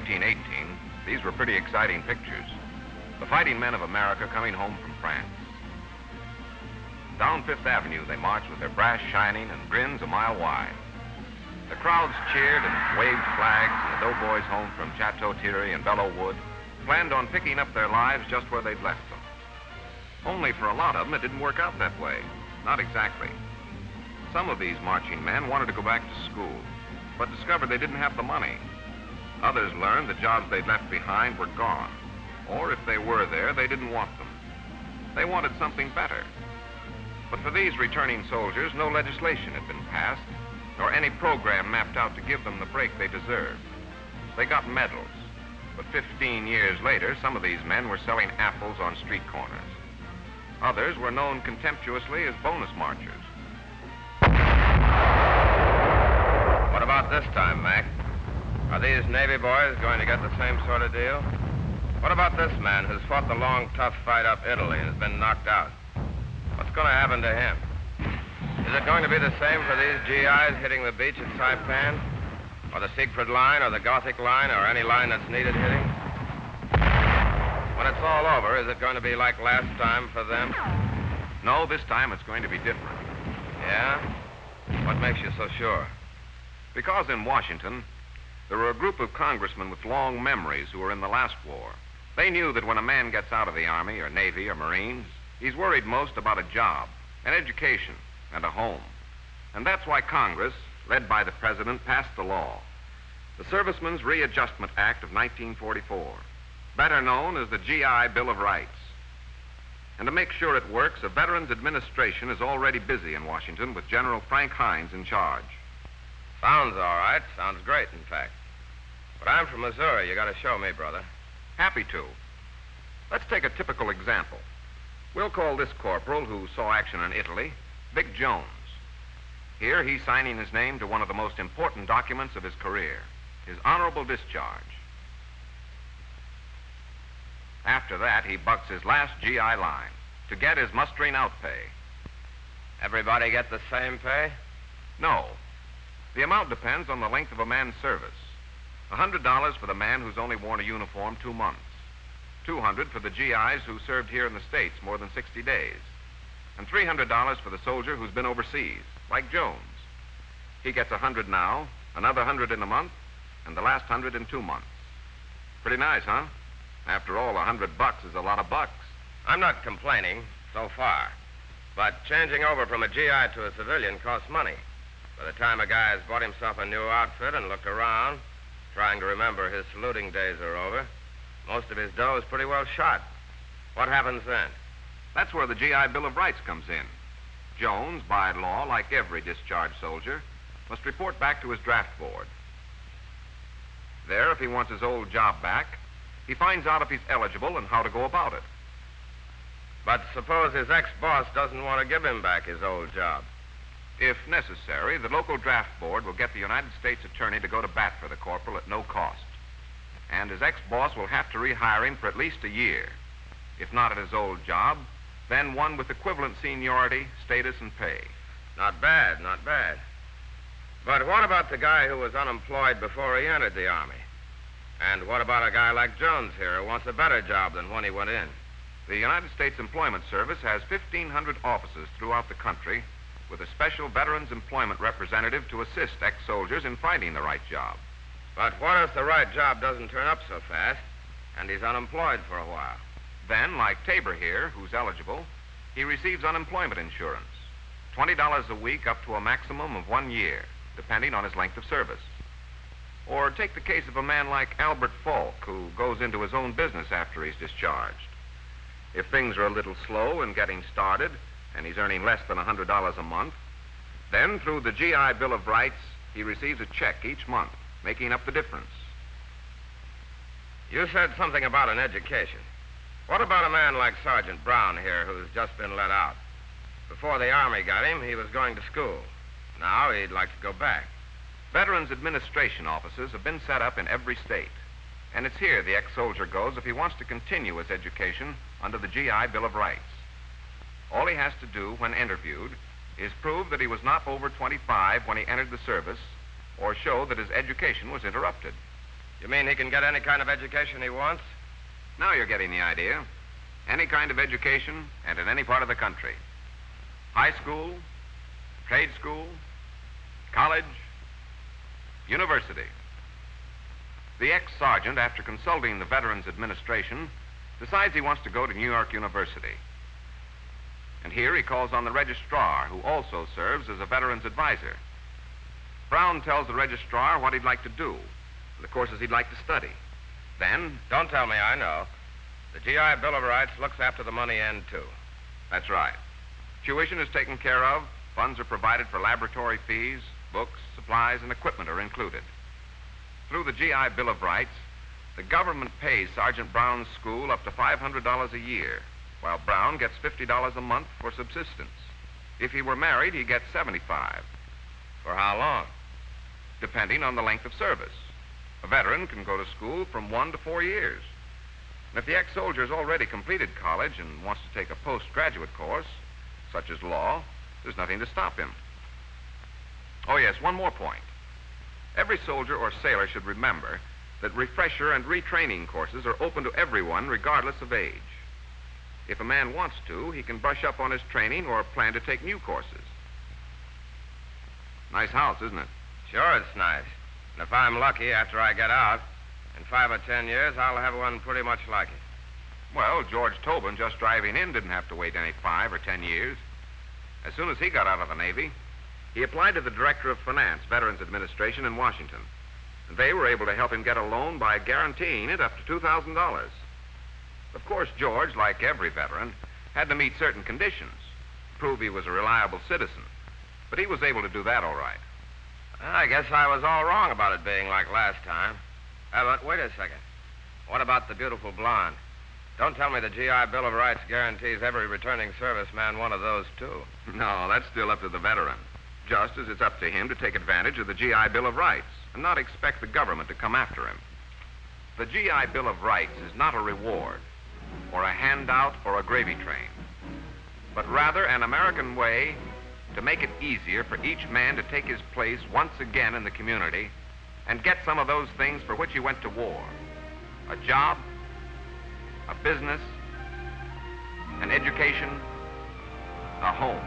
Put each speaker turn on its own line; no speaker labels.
1918, these were pretty exciting pictures. The fighting men of America coming home from France. Down Fifth Avenue they marched with their brass shining and grins a mile wide. The crowds cheered and waved flags, and the doughboys home from Chateau Thierry and Belleau Wood planned on picking up their lives just where they'd left them. Only for a lot of them, it didn't work out that way. Not exactly. Some of these marching men wanted to go back to school, but discovered they didn't have the money. Others learned the jobs they'd left behind were gone, or if they were there, they didn't want them. They wanted something better. But for these returning soldiers, no legislation had been passed, nor any program mapped out to give them the break they deserved. They got medals, but 15 years later, some of these men were selling apples on street corners. Others were known contemptuously as bonus marchers.
What about this time, Mac? Are these Navy boys going to get the same sort of deal? What about this man who's fought the long, tough fight up Italy and has been knocked out? What's going to happen to him? Is it going to be the same for these GIs hitting the beach at Saipan? Or the Siegfried Line, or the Gothic Line, or any line that's needed hitting? When it's all over, is it going to be like last time for them?
No, this time it's going to be different.
Yeah? What makes you so sure?
Because in Washington, there were a group of congressmen with long memories who were in the last war. They knew that when a man gets out of the Army or Navy or Marines, he's worried most about a job, an education, and a home. And that's why Congress, led by the President, passed the law, the Servicemen's Readjustment Act of 1944, better known as the GI Bill of Rights. And to make sure it works, a Veterans Administration is already busy in Washington with General Frank Hines in charge.
Sounds all right. Sounds great, in fact. But I'm from Missouri. You got to show me, brother.
Happy to. Let's take a typical example. We'll call this corporal who saw action in Italy Vic Jones. Here he's signing his name to one of the most important documents of his career, his honorable discharge. After that, he bucks his last GI line to get his mustering out pay.
Everybody get the same pay?
No. The amount depends on the length of a man's service. $100 for the man who's only worn a uniform 2 months. $200 for the GIs who served here in the States more than 60 days. And $300 for the soldier who's been overseas, like Jones. He gets $100 now, another $100 in a month, and the last $100 in 2 months. Pretty nice, huh? After all, $100 is a lot of bucks.
I'm not complaining, so far. But changing over from a GI to a civilian costs money. By the time a guy has bought himself a new outfit and looked around, trying to remember his saluting days are over, most of his dough is pretty well shot. What happens then?
That's where the GI Bill of Rights comes in. Jones, by law, like every discharged soldier, must report back to his draft board. There, if he wants his old job back, he finds out if he's eligible and how to go about it.
But suppose his ex-boss doesn't want to give him back his old job.
If necessary, the local draft board will get the United States Attorney to go to bat for the corporal at no cost. And his ex-boss will have to rehire him for at least a year. If not at his old job, then one with equivalent seniority, status, and pay.
Not bad, not bad. But what about the guy who was unemployed before he entered the Army? And what about a guy like Jones here who wants a better job than when he went in?
The United States Employment Service has 1,500 offices throughout the country with a special Veterans Employment Representative to assist ex-soldiers in finding the right job.
But what if the right job doesn't turn up so fast and he's unemployed for a while?
Then, like Tabor here, who's eligible, he receives unemployment insurance, $20 a week up to a maximum of 1 year, depending on his length of service. Or take the case of a man like Albert Falk, who goes into his own business after he's discharged. If things are a little slow in getting started, and he's earning less than $100 a month, then through the GI Bill of Rights, he receives a check each month, making up the difference.
You said something about an education. What about a man like Sergeant Brown here who's just been let out? Before the Army got him, he was going to school. Now he'd like to go back.
Veterans Administration offices have been set up in every state. And it's here the ex-soldier goes if he wants to continue his education under the GI Bill of Rights. All he has to do when interviewed is prove that he was not over 25 when he entered the service, or show that his education was interrupted.
You mean he can get any kind of education he wants?
Now you're getting the idea. Any kind of education and in any part of the country. High school, trade school, college, university. The ex-sergeant, after consulting the Veterans Administration, decides he wants to go to New York University. And here he calls on the registrar, who also serves as a veterans advisor. Brown tells the registrar what he'd like to do, and the courses he'd like to study. Then...
Don't tell me I know. The GI Bill of Rights looks after the money end, too.
That's right. Tuition is taken care of, funds are provided for laboratory fees, books, supplies, and equipment are included. Through the GI Bill of Rights, the government pays Sergeant Brown's school up to $500 a year, while Brown gets $50 a month for subsistence. If he were married, he gets $75.
For how long?
Depending on the length of service. A veteran can go to school from 1 to 4 years. And if the ex-soldier has already completed college and wants to take a postgraduate course, such as law, there's nothing to stop him. Oh, yes, one more point. Every soldier or sailor should remember that refresher and retraining courses are open to everyone, regardless of age. If a man wants to, he can brush up on his training or plan to take new courses. Nice house, isn't it?
Sure, it's nice. And if I'm lucky, after I get out, in 5 or 10 years, I'll have one pretty much like it.
Well, George Tobin, just driving in, didn't have to wait any 5 or 10 years. As soon as he got out of the Navy, he applied to the Director of Finance, Veterans Administration in Washington. And they were able to help him get a loan by guaranteeing it up to $2,000. Of course, George, like every veteran, had to meet certain conditions, prove he was a reliable citizen. But he was able to do that all right.
I guess I was all wrong about it being like last time. But wait a second. What about the beautiful blonde? Don't tell me the GI Bill of Rights guarantees every returning serviceman one of those, too.
No, that's still up to the veteran. Just as it's up to him to take advantage of the GI Bill of Rights and not expect the government to come after him. The GI Bill of Rights is not a reward or a handout or a gravy train, but rather an American way to make it easier for each man to take his place once again in the community and get some of those things for which he went to war. A job, a business, an education, a home.